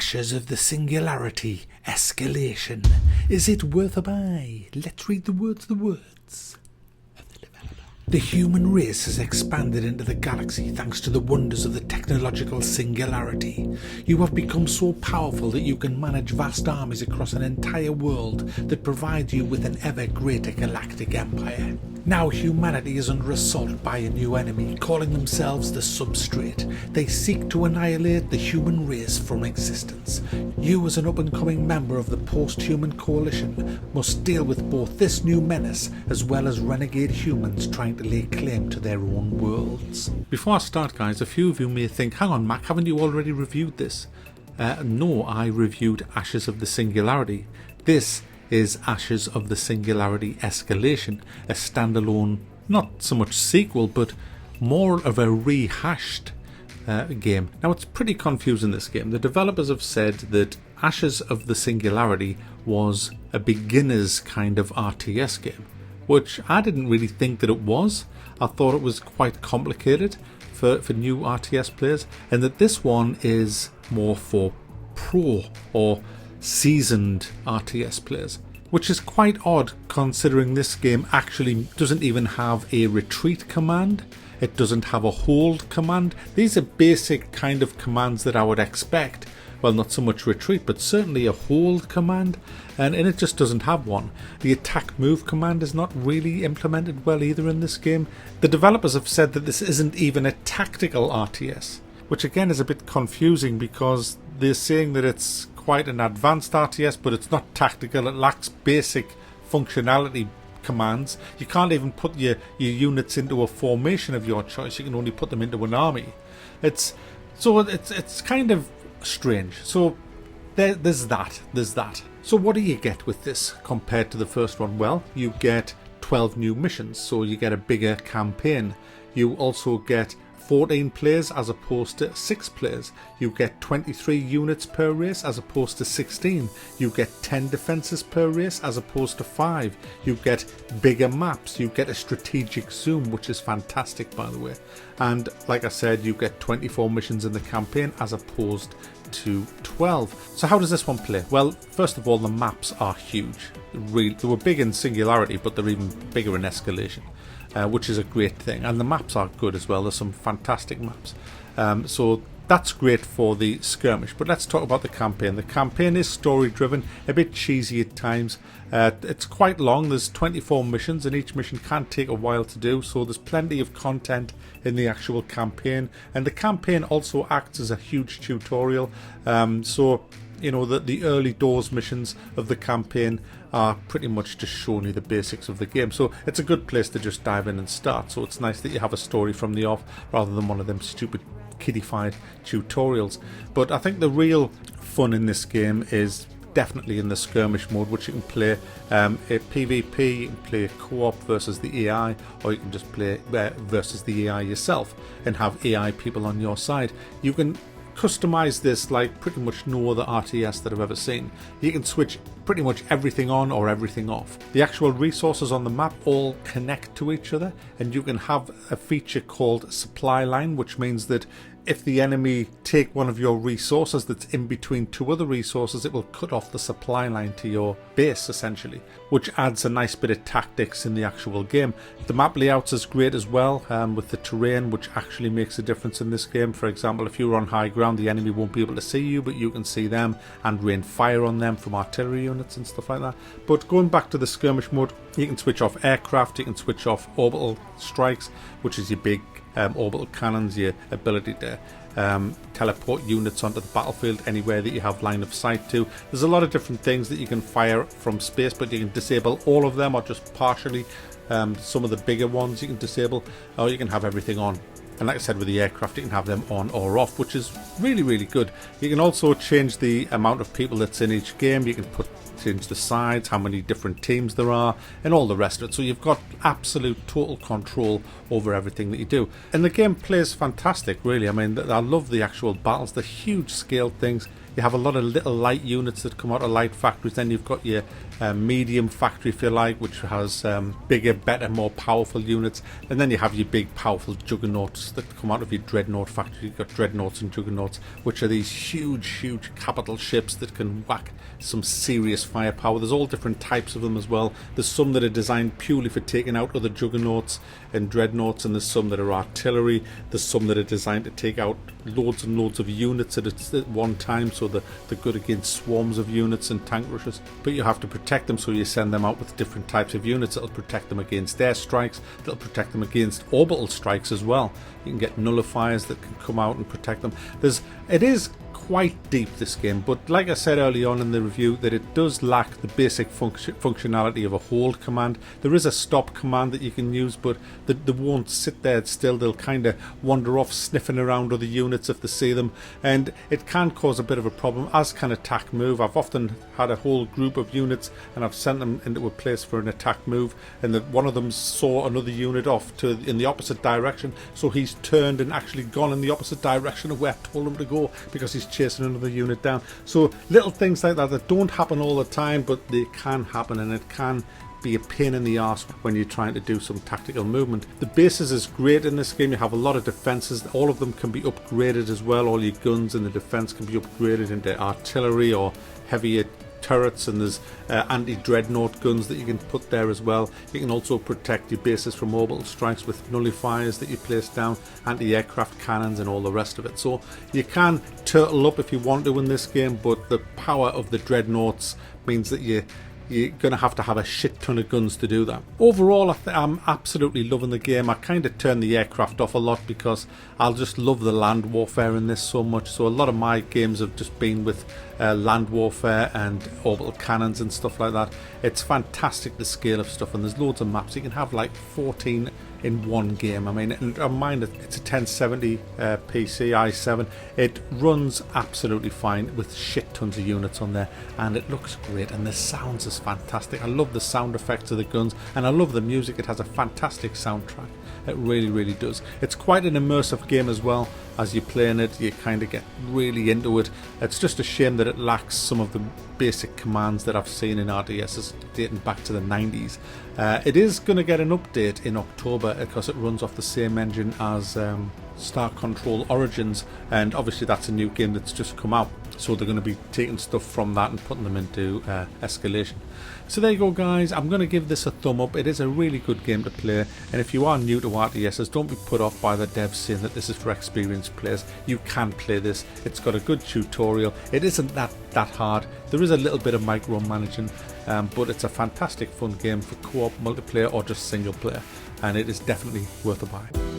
Ashes of the Singularity Escalation. Is it worth a buy? Let's read the words of the developer. The human race has expanded into the galaxy thanks to the wonders of the technological singularity. You have become so powerful that you can manage vast armies across an entire world that provides you with an ever greater galactic empire. Now humanity is under assault by a new enemy, calling themselves the Substrate. They seek to annihilate the human race from existence. You, as an up-and-coming member of the post-human coalition, must deal with both this new menace as well as renegade humans trying to lay claim to their own worlds. Before I start, guys, a few of you may think, hang on Mac, haven't you already reviewed this? No, I reviewed Ashes of the Singularity. This is Ashes of the Singularity Escalation, a standalone, not so much sequel, but more of a rehashed game. Now, it's pretty confusing, this game. The developers have said that Ashes of the Singularity was a beginner's kind of RTS game, which I didn't really think that it was. I thought it was quite complicated for new RTS players, and that this one is more for pro or seasoned RTS players, which is quite odd considering this game actually doesn't even have a retreat command. It doesn't have a hold command. These are basic kind of commands that I would expect. Well, not so much retreat, but certainly a hold command, and it just doesn't have one. The attack move command is not really implemented well either in this game. The developers have said that this isn't even a tactical RTS, which again is a bit confusing because they're saying that it's quite an advanced RTS, but it's not tactical. It lacks basic functionality commands. You can't even put your units into a formation of your choice. You can only put them into an army. It's kind of strange. So there's that. So what do you get with this compared to the first one? Well, you get 12 new missions, so you get a bigger campaign. You also get 14 players as opposed to 6 players. You get 23 units per race as opposed to 16. You get 10 defences per race as opposed to 5. You get bigger maps. You get a strategic zoom, which is fantastic, by the way. And like I said, you get 24 missions in the campaign as opposed to 12. So how does this one play? Well, first of all, the maps are huge. They were big in Singularity, but they're even bigger in Escalation. Which is a great thing, and the maps are good as well. There's some fantastic maps, so that's great for the skirmish. But let's talk about the campaign. The campaign is story driven, a bit cheesy at times. It's quite long. There's 24 missions, and each mission can take a while to do, so there's plenty of content in the actual campaign, and the campaign also acts as a huge tutorial. So you know that the early doors missions of the campaign are pretty much just showing you the basics of the game, so it's a good place to just dive in and start. So it's nice that you have a story from the off rather than one of them stupid kiddified tutorials. But I think the real fun in this game is definitely in the skirmish mode, which you can play a PvP, you can play co-op versus the AI, or you can just play versus the AI yourself and have AI people on your side. You can customize this like pretty much no other RTS that I've ever seen. You can switch pretty much everything on or everything off. The actual resources on the map all connect to each other, and you can have a feature called supply line, which means that if the enemy take one of your resources that's in between two other resources, it will cut off the supply line to your base, essentially, which adds a nice bit of tactics in the actual game. The map layouts is great as well, with the terrain, which actually makes a difference in this game. For example, if you're on high ground, the enemy won't be able to see you, but you can see them and rain fire on them from artillery units and stuff like that. But going back to the skirmish mode, you can switch off aircraft, you can switch off orbital strikes, which is your big orbital cannons, your ability to teleport units onto the battlefield anywhere that you have line of sight to. There's a lot of different things that you can fire from space, but you can disable all of them or just partially. Some of the bigger ones you can disable, or you can have everything on. And like I said, with the aircraft, you can have them on or off, which is really, really good. You can also change the amount of people that's in each game. You can change the sides, how many different teams there are, and all the rest of it. So you've got absolute total control over everything that you do. And the game plays fantastic, really. I mean, I love the actual battles, the huge scale things. You have a lot of little light units that come out of light factories. Then you've got your medium factory, if you like, which has bigger, better, more powerful units. And then you have your big, powerful juggernauts that come out of your dreadnought factory. You've got dreadnoughts and juggernauts, which are these huge capital ships that can whack some serious firepower. There's all different types of them as well. There's some that are designed purely for taking out other juggernauts and dreadnoughts, and there's some that are artillery. There's some that are designed to take out loads and loads of units at one time, so they're good against swarms of units and tank rushes. But you have to protect them, so you send them out with different types of units that'll protect them against air strikes, that'll protect them against orbital strikes as well. You can get nullifiers that can come out and protect them. It is quite deep, this game, but like I said early on in the review, that it does lack the basic functionality of a hold command. There is a stop command that you can use, but they won't sit there still. They'll kind of wander off sniffing around other units if they see them, and it can cause a bit of a problem, as can attack move. I've often had a whole group of units and I've sent them into a place for an attack move, and one of them saw another unit off in the opposite direction, so he's turned and actually gone in the opposite direction of where I told him to go, because he's chasing another unit down. So little things like that don't happen all the time, but they can happen, and it can be a pain in the arse when you're trying to do some tactical movement. The bases is great in this game. You have a lot of defenses. All of them can be upgraded as well. All your guns in the defense can be upgraded into artillery or heavier turrets, and there's anti-dreadnought guns that you can put there as well. You can also protect your bases from orbital strikes with nullifiers that you place down, anti-aircraft cannons and all the rest of it. So you can turtle up if you want to in this game, but the power of the dreadnoughts means that you're going to have a shit ton of guns to do that. Overall, I'm absolutely loving the game. I kind of turn the aircraft off a lot because I'll just love the land warfare in this so much. So a lot of my games have just been with land warfare and orbital cannons and stuff like that. It's fantastic, the scale of stuff, and there's loads of maps. You can have like 14 in one game. I mean, and mind it's a 1070 PC i7. It runs absolutely fine with shit tons of units on there, and it looks great, and the sounds is fantastic. I love the sound effects of the guns, and I love the music. It has a fantastic soundtrack. It really does. It's quite an immersive game as well. As you're playing it, you kind of get really into it. It's just a shame that it lacks some of the basic commands that I've seen in RTSs dating back to the 90s. It is going to get an update in October because it runs off the same engine as Star Control Origins, and obviously that's a new game that's just come out, so they're going to be taking stuff from that and putting them into Escalation. So there you go, guys. I'm going to give this a thumb up. It is a really good game to play, and if you are new to RTSs, don't be put off by the devs saying that this is for experienced players. You can play this. It's got a good tutorial. It isn't that hard. There is a little bit of micromanaging, but it's a fantastic fun game for co-op, multiplayer, or just single player, and it is definitely worth a buy.